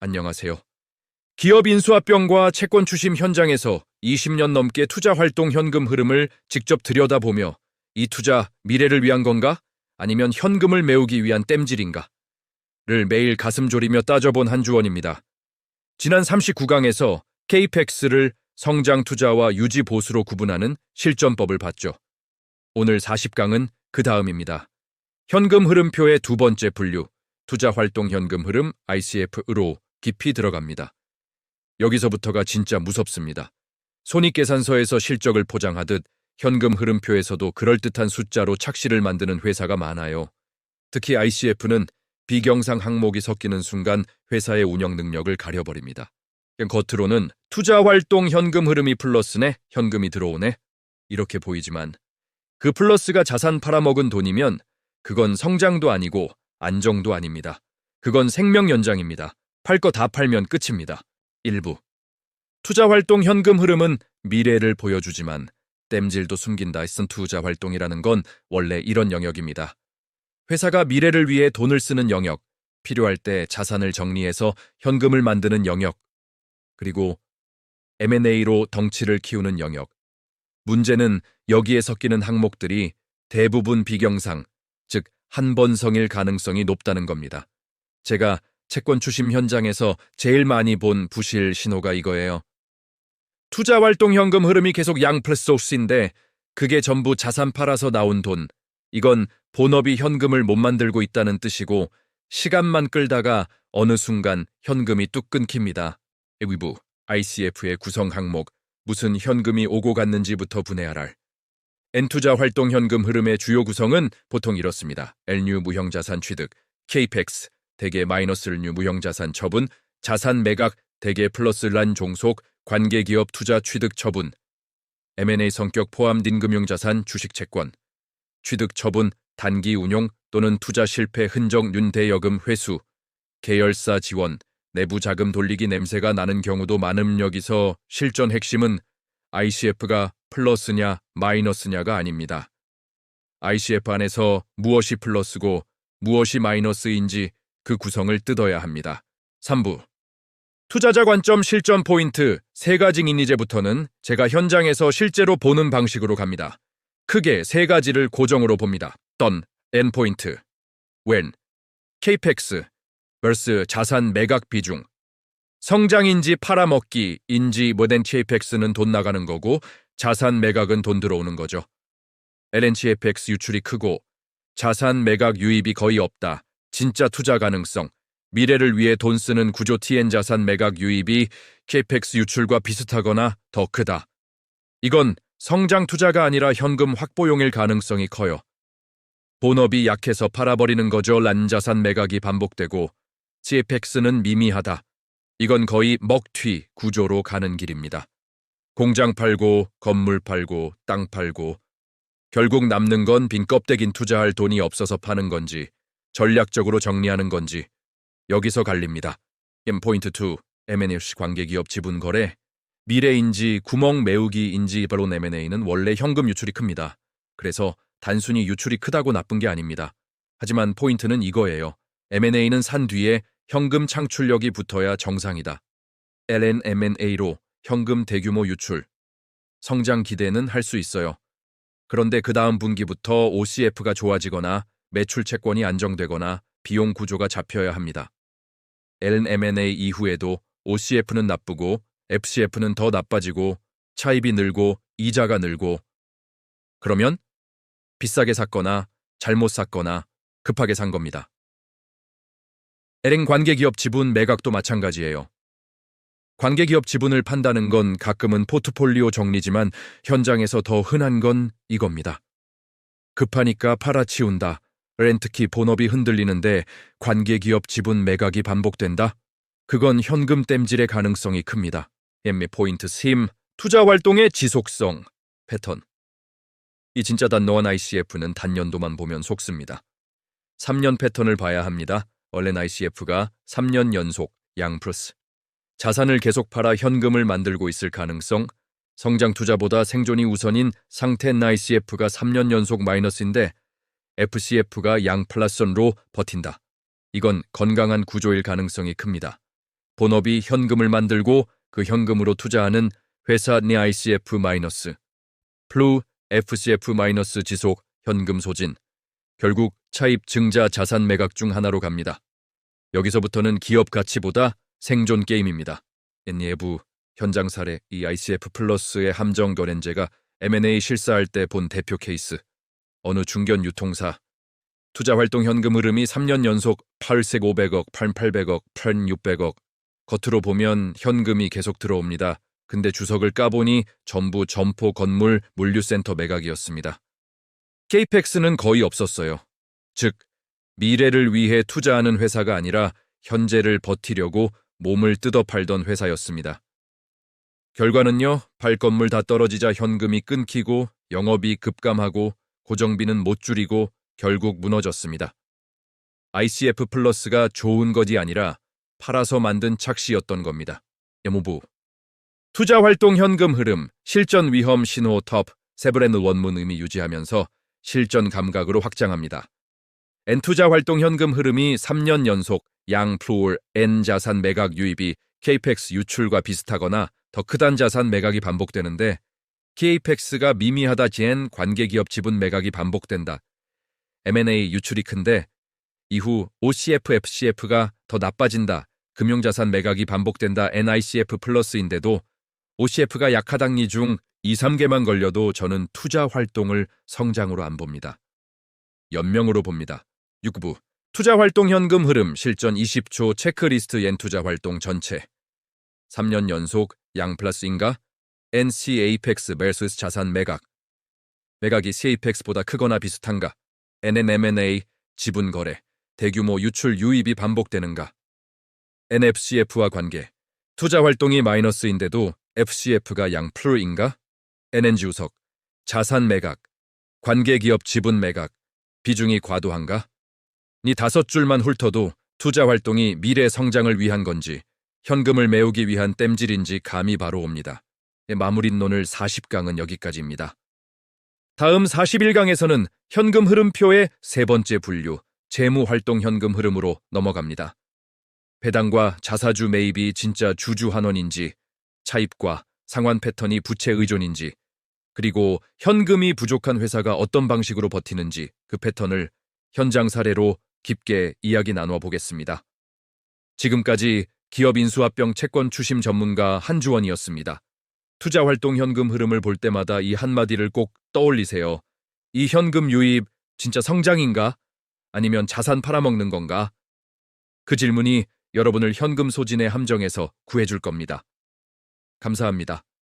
안녕하세요. 기업 인수합병과 채권 추심 현장에서 20년 넘게 투자 활동 현금 흐름을 직접 들여다보며 이 투자 미래를 위한 건가? 아니면 현금을 메우기 위한 땜질인가? 를 매일 가슴 졸이며 따져본 한주원입니다. 지난 39강에서 KPEX를 성장 투자와 유지 보수로 구분하는 실전법을 봤죠. 오늘 40강은 그 다음입니다. 현금 흐름표의 두 번째 분류, 투자 활동 현금 흐름 ICF으로 깊이 들어갑니다. 여기서부터가 진짜 무섭습니다. 손익계산서에서 실적을 포장하듯 현금 흐름표에서도 그럴듯한 숫자로 착시를 만드는 회사가 많아요. 특히 ICF는 비경상 항목이 섞이는 순간 회사의 운영 능력을 가려버립니다. 겉으로는 투자 활동 현금 흐름이 플러스네, 현금이 들어오네 이렇게 보이지만 그 플러스가 자산 팔아먹은 돈이면 그건 성장도 아니고 안정도 아닙니다. 그건 생명 연장입니다. 팔 거 다 팔면 끝입니다. 일부. 투자 활동 현금 흐름은 미래를 보여주지만 땜질도 숨긴다 쓴 투자 활동이라는 건 원래 이런 영역입니다. 회사가 미래를 위해 돈을 쓰는 영역, 필요할 때 자산을 정리해서 현금을 만드는 영역, 그리고 M&A로 덩치를 키우는 영역. 문제는 여기에 섞이는 항목들이 대부분 비경상, 즉 한번성일 가능성이 높다는 겁니다. 제가 채권 추심 현장에서 제일 많이 본 부실 신호가 이거예요. 투자 활동 현금 흐름이 계속 양 플러스 옥스인데 그게 전부 자산 팔아서 나온 돈. 이건 본업이 현금을 못 만들고 있다는 뜻이고 시간만 끌다가 어느 순간 현금이 뚝 끊깁니다. 위부, ICF의 구성 항목, 무슨 현금이 오고 갔는지부터 분해하랄. N투자 활동 현금 흐름의 주요 구성은 보통 이렇습니다. L뉴 무형자산 취득, KPEX, 대개 마이너스류 무형자산 처분, 자산 매각, 대개 플러스 란 종속, 관계기업 투자 취득 처분, M&A 성격 포함된 금융자산 주식 채권, 취득 처분, 단기 운용 또는 투자 실패 흔적 윤대여금 회수, 계열사 지원, 내부 자금 돌리기 냄새가 나는 경우도 많음. 여기서 실전 핵심은 ICF가 플러스냐 마이너스냐가 아닙니다. ICF 안에서 무엇이 플러스고 무엇이 마이너스인지 그 구성을 뜯어야 합니다. 3부. 투자자 관점 실전 포인트 3가지인 이제부터는 제가 현장에서 실제로 보는 방식으로 갑니다. 크게 3가지를 고정으로 봅니다. N포인트, When, KPEX vs 자산 매각 비중. 성장인지 팔아먹기인지 뭐든 KPEX는 돈 나가는 거고 자산 매각은 돈 들어오는 거죠. LNCFX 유출이 크고 자산 매각 유입이 거의 없다. 진짜 투자 가능성, 미래를 위해 돈 쓰는 구조 TN 자산 매각 유입이 KPEX 유출과 비슷하거나 더 크다. 이건 성장 투자가 아니라 현금 확보용일 가능성이 커요. 본업이 약해서 팔아버리는 거죠. 란자산 매각이 반복되고 CFX는 미미하다. 이건 거의 먹튀 구조로 가는 길입니다. 공장 팔고 건물 팔고 땅 팔고 결국 남는 건 빈 껍데긴 투자할 돈이 없어서 파는 건지 전략적으로 정리하는 건지 여기서 갈립니다. 포인트 2, M&A 관계기업 지분 거래, 미래인지 구멍 메우기인지 바로 M&A는 원래 현금 유출이 큽니다. 그래서 단순히 유출이 크다고 나쁜 게 아닙니다. 하지만 포인트는 이거예요. M&A는 산 뒤에 현금 창출력이 붙어야 정상이다. LN M&A로 현금 대규모 유출, 성장 기대는 할 수 있어요. 그런데 그 다음 분기부터 OCF가 좋아지거나 매출 채권이 안정되거나 비용 구조가 잡혀야 합니다. LN M&A 이후에도 OCF는 나쁘고 FCF는 더 나빠지고 차입이 늘고 이자가 늘고 그러면 비싸게 샀거나 잘못 샀거나 급하게 산 겁니다. LN 관계기업 지분 매각도 마찬가지예요. 관계기업 지분을 판다는 건 가끔은 포트폴리오 정리지만 현장에서 더 흔한 건 이겁니다. 급하니까 팔아치운다. 특히 본업이 흔들리는데 관계기업 지분 매각이 반복된다. 그건 현금 땜질의 가능성이 큽니다. 포인트 3, 투자 활동의 지속성, 패턴. 이 진짜 단노한 ICF는 단연도만 보면 속습니다. 3년 패턴을 봐야 합니다. 원래 ICF가 3년 연속 양 플러스. 자산을 계속 팔아 현금을 만들고 있을 가능성, 성장 투자보다 생존이 우선인 상태인 ICF가 3년 연속 마이너스인데 FCF가 양 플러스로 버틴다. 이건 건강한 구조일 가능성이 큽니다. 본업이 현금을 만들고 그 현금으로 투자하는 회사 내 ICF- 플루 FCF- 지속 현금 소진. 결국 차입 증자 자산 매각 중 하나로 갑니다. 여기서부터는 기업 가치보다 생존 게임입니다. 예부 현장 사례 이 ICF 플러스의 함정 거래제가 M&A 실사할 때 본 대표 케이스. 어느 중견 유통사. 투자활동 현금 흐름이 3년 연속 8,500억, 8,800억, 8,600억. 겉으로 보면 현금이 계속 들어옵니다. 근데 주석을 까보니 전부 점포 건물 물류센터 매각이었습니다. 케이펙스는 거의 없었어요. 즉, 미래를 위해 투자하는 회사가 아니라 현재를 버티려고 몸을 뜯어 팔던 회사였습니다. 결과는요, 팔 건물 다 떨어지자 현금이 끊기고 영업이 급감하고 고정비는 못 줄이고 결국 무너졌습니다. ICF 플러스가 좋은 것이 아니라 팔아서 만든 착시였던 겁니다. 예무부 투자활동 현금 흐름, 실전 위험 신호 텁, 세브렌 원문 의미 유지하면서 실전 감각으로 확장합니다. N투자활동 현금 흐름이 3년 연속 양 플로어 N 자산 매각 유입이 케이펙스 유출과 비슷하거나 더 크단 자산 매각이 반복되는데 케이펙스가 미미하다 젠 관계기업 지분 매각이 반복된다. M&A 유출이 큰데 이후 OCF, FCF가 더 나빠진다. 금융자산 매각이 반복된다. NICF 플러스인데도 OCF가 약하당리 중 2, 3개만 걸려도 저는 투자 활동을 성장으로 안 봅니다. 연명으로 봅니다. 6부 투자활동 현금 흐름 실전 20초 체크리스트 엔투자 활동 전체 3년 연속 양 플러스인가? NC 에이펙스 vs 자산 매각 매각이 CAPEX보다 크거나 비슷한가? NNM&A 지분 거래 대규모 유출 유입이 반복되는가? NFCF와 관계 투자 활동이 마이너스인데도 FCF가 양 플루인가? NNG 우석 자산 매각 관계기업 지분 매각 비중이 과도한가? 이 5줄만 훑어도 투자 활동이 미래 성장을 위한 건지 현금을 메우기 위한 땜질인지 감이 바로 옵니다. 마무리론을 40강은 여기까지입니다. 다음 41강에서는 현금 흐름표의 세 번째 분류, 재무활동 현금 흐름으로 넘어갑니다. 배당과 자사주 매입이 진짜 주주환원인지, 차입과 상환 패턴이 부채 의존인지, 그리고 현금이 부족한 회사가 어떤 방식으로 버티는지 그 패턴을 현장 사례로 깊게 이야기 나누어 보겠습니다. 지금까지 기업 인수합병 채권 추심 전문가 한주원이었습니다. 투자활동 현금 흐름을 볼 때마다 이 한마디를 꼭 떠올리세요. 이 현금 유입 진짜 성장인가? 아니면 자산 팔아먹는 건가? 그 질문이 여러분을 현금 소진의 함정에서 구해줄 겁니다. 감사합니다.